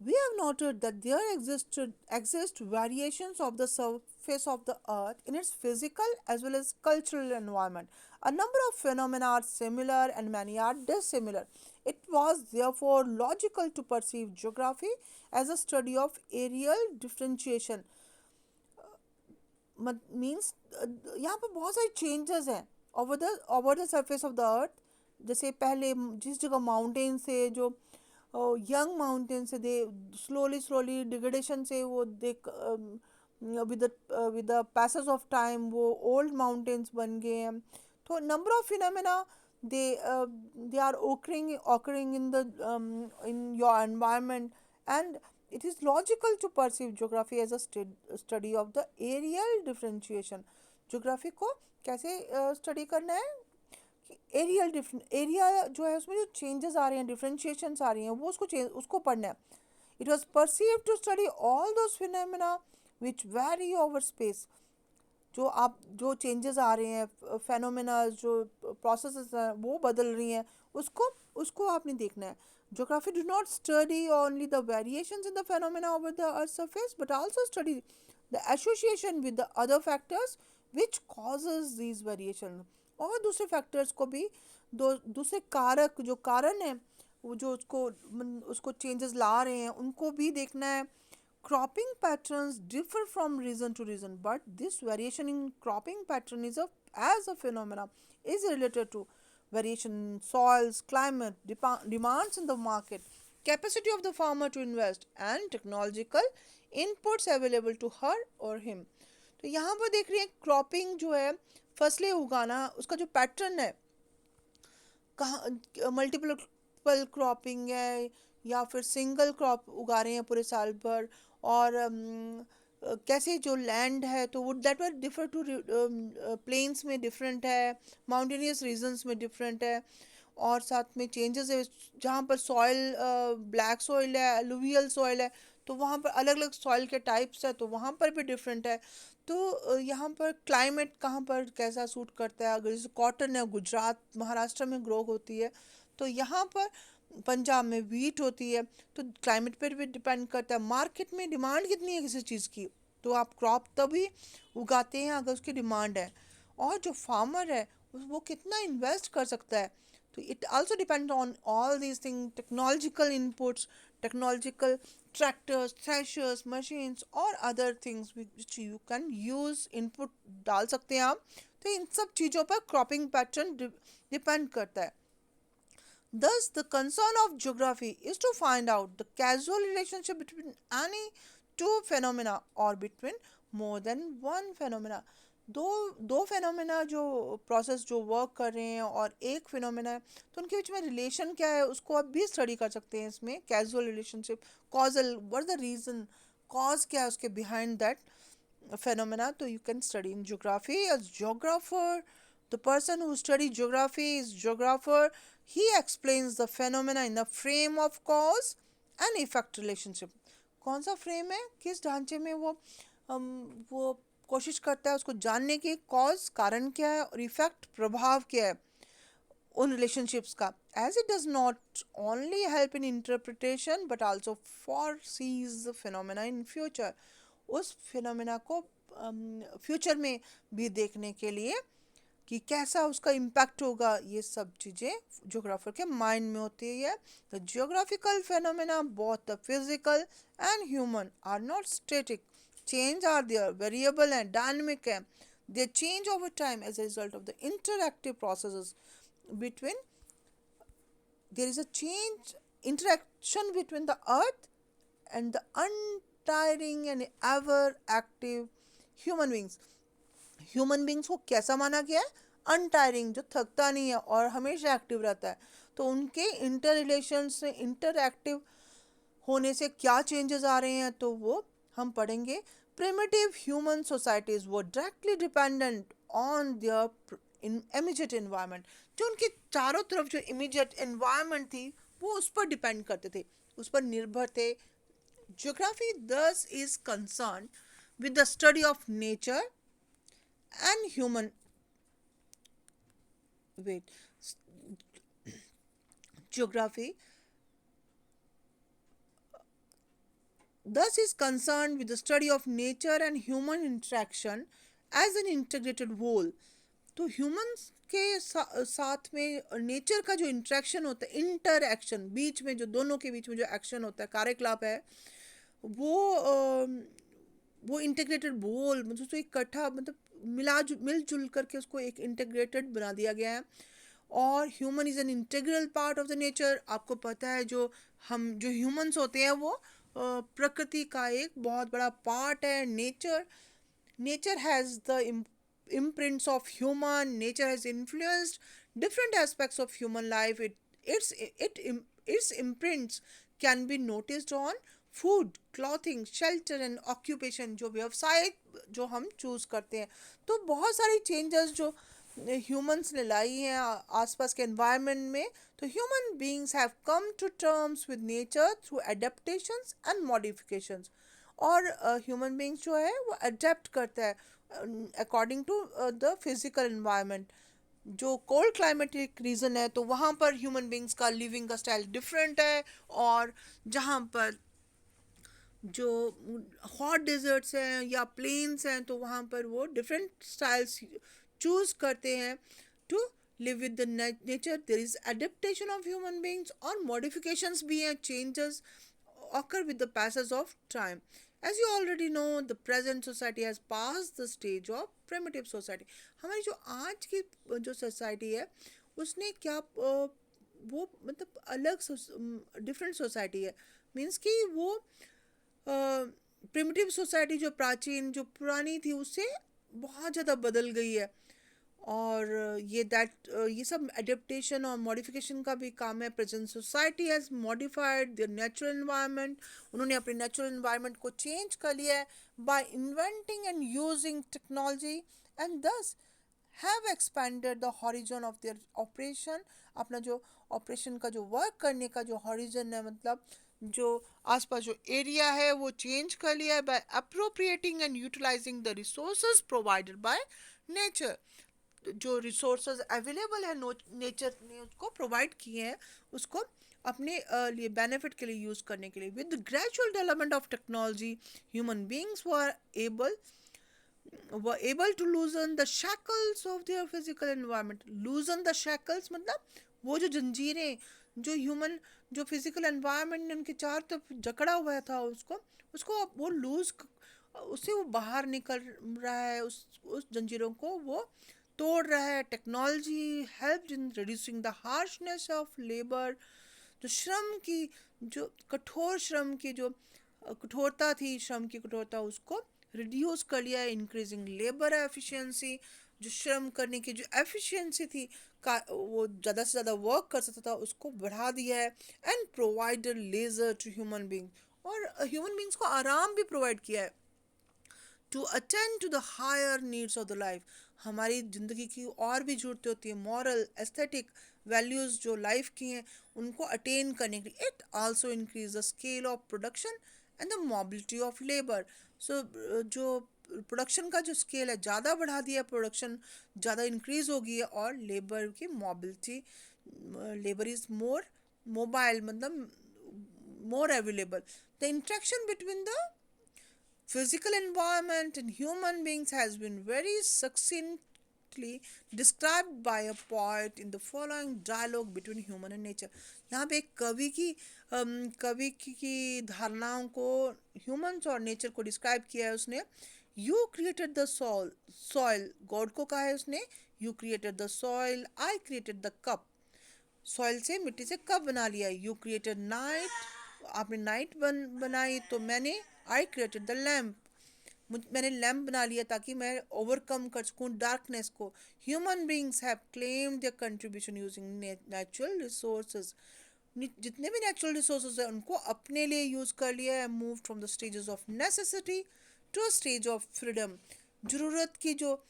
We have noted that there exist variations of the surface of the earth in its physical as well as cultural environment. A number of phenomena are similar and many are dissimilar. It was therefore logical to perceive geography as a study of areal differentiation. Means यहाँ पर बहुत सारे changes हैं over the surface of the earth. जैसे पहले जिस जगह mountain से जो यंग माउंटेन से दे स्लोली स्लोली डिग्रेडेशन से वो देख with the passage of time वो ओल्ड माउंटेन्स बन गए हैं. तो number of phenomena they are occurring in your environment, and it is logical to perceive geography as a study of the areal differentiation. Geography को कैसे study करना है कि एरिया जो है उसमें जो चेंजेस आ रहे हैं, डिफरेंशिएशंस आ रही हैं, वो उसको पढ़ना है. It was perceive to study all those phenomena which vary over space. जो चेंजेस आ रहे हैं, फेनोमेना जो प्रोसेसेस हैं वो बदल रही हैं, उसको उसको आपने देखना है. Geography do not study only the variations in the phenomena over the Earth's surface, but also study the association with the other factors which causes these variations. और दूसरे फैक्टर्स को भी दूसरे कारक जो कारण है वो जो उसको चेंजेस ला रहे हैं उनको भी देखना है. Cropping patterns differ from region to region, but this variation in cropping pattern as a phenomena is related to variation in soils, climate, demands in the market, capacity of the farmer to invest, and technological inputs available to her or him. तो यहाँ पर देख रही हैं cropping जो है, फसलें उगाना, उसका जो पैटर्न है, कहाँ मल्टीपल क्रॉपिंग है या फिर सिंगल क्रॉप उगा रहे हैं पूरे साल भर. और कैसे जो लैंड है तो वो that were differ to plains में डिफरेंट है, माउंटेनियस रीजन्स में डिफरेंट है. और साथ में चेंजेस है, जहाँ पर सॉइल ब्लैक सॉइल है, अलुवियल सॉइल है, तो वहाँ पर अलग अलग सॉइल के टाइप्स है, तो वहाँ पर भी डिफरेंट है. तो यहाँ पर क्लाइमेट कहाँ पर कैसा सूट करता है. अगर जैसे कॉटन है गुजरात महाराष्ट्र में ग्रो होती है, तो यहाँ पर पंजाब में वीट होती है. तो क्लाइमेट पर भी डिपेंड करता है, मार्केट में डिमांड कितनी है किसी चीज़ की, तो आप क्रॉप तभी उगाते हैं अगर उसकी डिमांड है. और जो फार्मर है वो कितना इन्वेस्ट कर सकता है. तो it also depends on all these things, technological inputs, technological tractors, threshers, machines or other things which you can use input डाल सकते हैं आप. तो इन सब चीज़ों पर क्रॉपिंग पैटर्न डिपेंड करता है. Thus, the concern of geography is to find out the causal relationship between any two phenomena or between more than one phenomena. दो दो फेनोमेना जो प्रोसेस जो वर्क कर रहे हैं और एक फिनोमेना है, तो उनके बीच में रिलेशन क्या है उसको आप भी स्टडी कर सकते हैं. इसमें casual relationship, causal, what the reason, cause क्या है उसके behind that phenomena. So you can study in geography as geographer. The person who studies geography is geographer. He explains the phenomena in the frame of cause and effect relationship. कौन सा frame है, किस ढांचे में वो कोशिश करता है उसको जानने की, कॉज कारण क्या है और इफेक्ट प्रभाव क्या है उन रिलेशनशिप्स का. As it does not only help in interpretation but also foresees phenomena in future. उस फिनोमेना को फ्यूचर में भी देखने के लिए कि कैसा उसका इम्पैक्ट होगा, ये सब चीज़ें जोग्राफर के माइंड में होती है. The geographical phenomena both the physical and human are not static. Change are there, variable and dynamic है. They change over time as a result of the interactive processes between. There is a change interaction between the earth and the untiring and ever active human beings. Human beings को कैसा माना गया है, अनटायरिंग, जो थकता नहीं है और हमेशा एक्टिव रहता है. तो उनके इंटर रिलेशन से इंटरएक्टिव होने से क्या चेंजेस आ रहे हैं तो वो हम पढ़ेंगे. प्रिमिटिव ह्यूमन सोसाइटीज वो directly dependent on their immediate environment. जो उनके चारों तरफ जो इमीडिएट एनवायरनमेंट थी वो उस पर डिपेंड करते थे, उस पर निर्भर थे. Geography thus is concerned with the study of nature and human. Wait, geography thus is concerned with the study of nature and human interaction as an integrated whole. तो ह्यूमंस के साथ में नेचर का जो इंटरेक्शन होता है, inter action, बीच में जो दोनों के बीच में जो एक्शन होता है, कार्यकलाप है, वो वो इंटीग्रेटेड बोल मतलब उसको इकट्ठा मतलब मिलजुल करके उसको एक इंटीग्रेटेड बना दिया गया है। और human is an integral part of the nature. आपको पता है जो ह्यूमंस होते हैं वो प्रकृति का एक बहुत बड़ा पार्ट है। Nature has the imprints of human nature has influenced different aspects of human life. Its imprints can be noticed on food, clothing, shelter and occupation, जो व्यवसाय जो हम चूज करते हैं। तो बहुत सारी चेंजेस जो ह्यूमंस ने लाई हैं आसपास के एनवायरनमेंट में। तो human beings have come to terms with nature through adaptations and modifications. और ह्यूमन बीइंग्स जो है वो अडेप्ट करता है according to the physical environment. जो कोल्ड क्लाइमेटिक रीजन है तो वहाँ पर ह्यूमन बींग्स का लिविंग का स्टाइल डिफरेंट है। और जहाँ पर जो हॉट डेजर्ट्स हैं या प्लेन्स हैं तो वहाँ पर वो डिफरेंट स्टाइल्स चूज करते हैं to live with the nature. There is adaptation of human beings और मॉडिफिकेशंस भी हैं, changes occur with the passage of time. As you already know, the present society has passed the stage of primitive society. हमारी जो आज की जो society है उसने क्या वो मतलब अलग डिफरेंट सोसाइटी है। मीन्स कि वो प्रिमिटिव सोसाइटी जो प्राचीन जो पुरानी थी उससे बहुत ज़्यादा बदल गई है। और ये सब एडेप्टेशन और मॉडिफिकेशन का भी काम है। Present society has modified their natural environment. उन्होंने अपने नेचुरल एनवायरनमेंट को चेंज कर लिया है by inventing and using technology and thus have expanded the horizon of their operation. अपना जो ऑपरेशन का जो वर्क करने का जो हॉरिजन है मतलब जो आसपास जो एरिया है वो चेंज कर लिया है by appropriating and utilising the resources provided by nature. जो रिसोर्सेज अवेलेबल है नेचर ने उसको प्रोवाइड किए हैं उसको अपने लिए बेनिफिट के लिए यूज़ करने के लिए। With gradual development of technology human beings were able to loosen the shackles of their physical environment. loosen the shackles मतलब वो जो जंजीरें जो ह्यूमन जो फिजिकल एनवायरनमेंट ने उनके चार तरफ जकड़ा हुआ था उसको उसको वो लूज उससे वो बाहर निकल रहा है। उस जंजीरों को वो तोड़ रहा है। Technology help in reducing the harshness of labour. जो श्रम की जो कठोर श्रम की जो कठोरता थी, श्रम की कठोरता उसको रिड्यूस कर लिया है। इंक्रीजिंग लेबर एफिशिएंसी, जो श्रम करने की जो एफिशिएंसी थी का वो ज़्यादा से ज़्यादा वर्क कर सकता था उसको बढ़ा दिया है। And provided leisure to human being, और ह्यूमन बींग्स को आराम भी प्रोवाइड किया है to attend to the higher needs of the life. हमारी ज़िंदगी की और भी ज़रूरतें होती है, मॉरल एस्थेटिक वैल्यूज़ जो लाइफ की हैं उनको अटेन करने के लिए। It also increase the scale of production and the mobility of labour. So जो प्रोडक्शन का जो स्केल है ज़्यादा बढ़ा दिया, प्रोडक्शन ज़्यादा इंक्रीज हो गई है और लेबर की mobility, labour is more mobile मतलब more available. The interaction between the physical environment and human beings has been very succinctly described by a poet in the following dialogue between human and nature. यहाँ पे एक कवि की धारणाओं को humans और nature को डिस्क्राइब किया है उसने। You created the soil, God को कहा है उसने, you created the soil, I created the cup. Soil से मिट्टी से कप बना लिया। यू क्रिएटेड नाइट, आपने नाइट बनाई तो मैंने आई क्रिएटेड द लैम्प, मैंने लैम्प बना लिया ताकि मैं ओवरकम कर सकूँ डार्कनेस को। Human beings have claimed there contribution using natural resources. जितने भी नेचुरल रिसोर्सेज हैं उनको अपने लिए यूज़ कर लिया है। Move from the stages of necessity to a stage of freedom. ज़रूरत की जो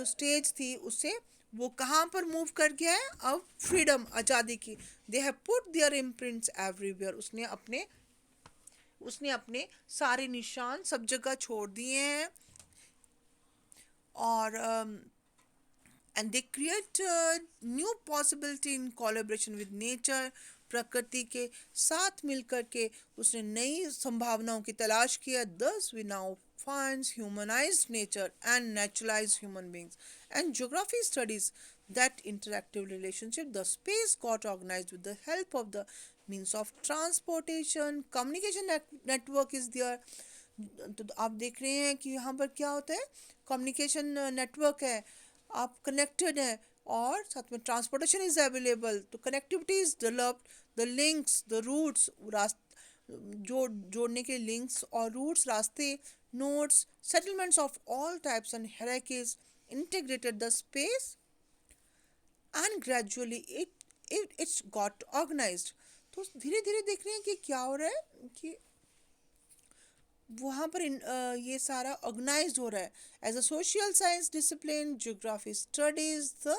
स्टेज थी उससे वो कहाँ पर मूव कर गया है अब फ्रीडम, आज़ादी की। They have put their imprints everywhere. उसने अपने सारे निशान सब जगह छोड़ दिए हैं। और and they create new possibility in collaboration with nature प्रकृति के साथ मिलकर के उसने नई संभावनाओं की तलाश किया. Thus we now finds humanized nature and naturalized human beings. And geography studies that interactive relationship. The space got organized with the help of the means of transportation. Communication network is there. तो आप देख रहे हैं कि यहाँ पर क्या होता है, कम्युनिकेशन नेटवर्क है, आप कनेक्टेड हैं, और साथ में ट्रांसपोर्टेशन इज अवेलेबल. तो connectivity is developed. The links, the routes, जोड़ने के लिंक्स और रूट्स, रास्ते, nodes, settlements of all types and hierarchies integrated the space and gradually it's got organized. तो धीरे धीरे देख रहे हैं कि क्या हो रहा है कि वहाँ पर ये सारा ऑर्गेनाइज हो रहा है. As a social science discipline geography studies the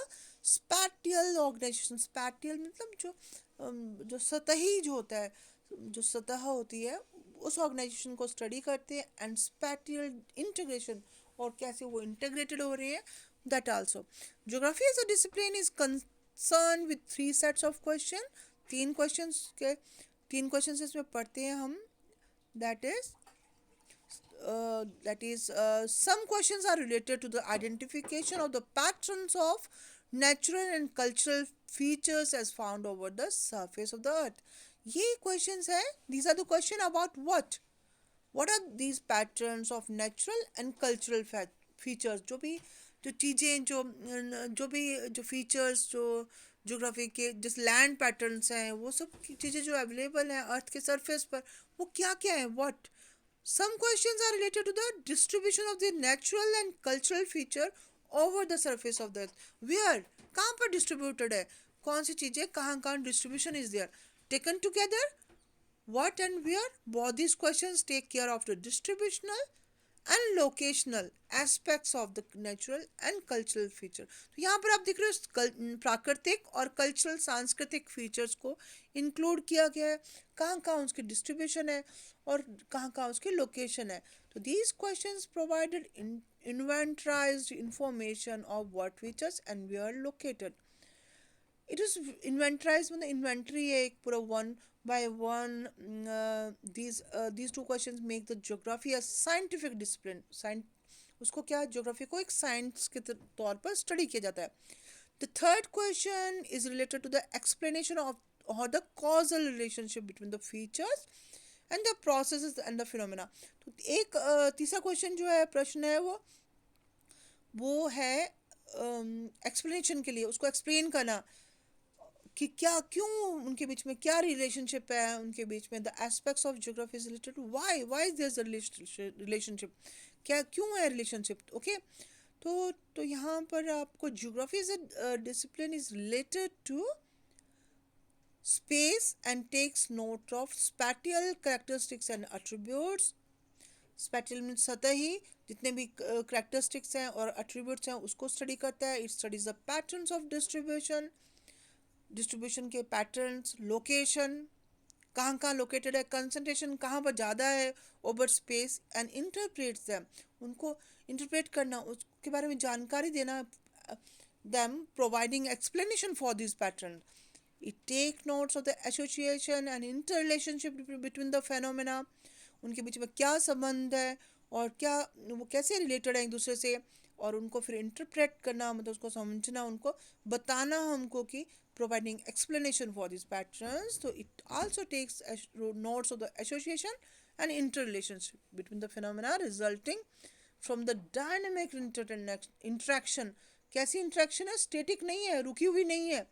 spatial organisation. Spatial मतलब जो सतही जो होता है, जो सतह होती है, उस ऑर्गेनाइजेशन को स्टडी करते हैं. एंड स्पैटियल इंटीग्रेशन, और कैसे वो इंटीग्रेटेड हो रहे हैं, that also. Geography as a discipline is concern with 3 sets of question. तीन क्वेश्चन इसमें पढ़ते हैं हम. That is some questions are related to the identification of the patterns of natural and cultural features as found over the surface of the earth. ये questions है, these are the question about what are these patterns of natural and cultural features. जो चीज़ें जो भी जो features जो geography के जैसे लैंड पैटर्न्स हैं, वो सब चीज़ें जो अवेलेबल हैं अर्थ के सरफेस पर, वो क्या क्या है, what. Some questions are related to the distribution of the natural and cultural feature over the surface of the earth. Where? कहाँ पर distributed है, कौन सी चीज़ें कहाँ कहाँ distribution is there, taken together, what and where. Both these questions take care of the distributional and locational aspects of the natural and cultural feature. तो यहाँ पर आप देख रहे हो प्राकृतिक और कल्चरल सांस्कृतिक फीचर्स को इंक्लूड किया गया है, कहाँ कहाँ उसकी डिस्ट्रीब्यूशन है और कहाँ कहाँ उसकी लोकेशन है. तो these questions provided inventorized information of what features and where located. It is inventorized, मतलब इन्वेंट्री है एक पूरा one by one. These two questions make the geography a scientific discipline. उसको क्या, ज्योग्राफी को एक साइंस के तौर पर स्टडी किया जाता है. The third question is related to the explanation of or the causal relationship between the features and the processes and the phenomena. तो एक तीसरा क्वेश्चन जो है, प्रश्न है, वो है एक्सप्लेनेशन के लिए, उसको एक्सप्लेन करना कि क्या, क्यों उनके बीच में क्या रिलेशनशिप है उनके बीच में. The aspects of geography is related to why is there a relationship, क्या क्यों है रिलेशनशिप. ओके, तो यहाँ पर आपको geography is a discipline is related to space and takes note of spatial characteristics and attributes. Spatial means सतही, जितने भी कैरेक्टरिस्टिक्स हैं और एट्रीब्यूट्स हैं उसको स्टडी करता है. It studies the patterns of distribution के पैटर्न्स, लोकेशन, कहाँ कहाँ लोकेटेड है, कंसंट्रेशन कहाँ पर ज़्यादा है over space, and interprets them, उनको इंटरप्रेट करना, उसके बारे में जानकारी देना, them providing explanation for this pattern. It take notes of the association and inter relationship between the phenomena, उनके बीच में क्या संबंध है और क्या वो कैसे रिलेटेड है एक दूसरे से, और उनको फिर इंटरप्रेट करना, मतलब उसको समझना, उनको बताना हमको कि providing explanation for these patterns. So it also takes notes of the association and interrelationship between the phenomena resulting from the dynamic interaction. कैसी interaction है, static नहीं है, रुकी हुई नहीं है,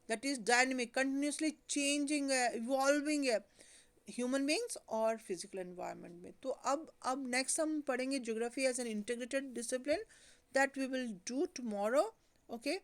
that is dynamic, continuously changing है, evolving है, human beings और physical environment में. तो अब next हम पढ़ेंगे geography as an integrated discipline that we will do tomorrow. Okay.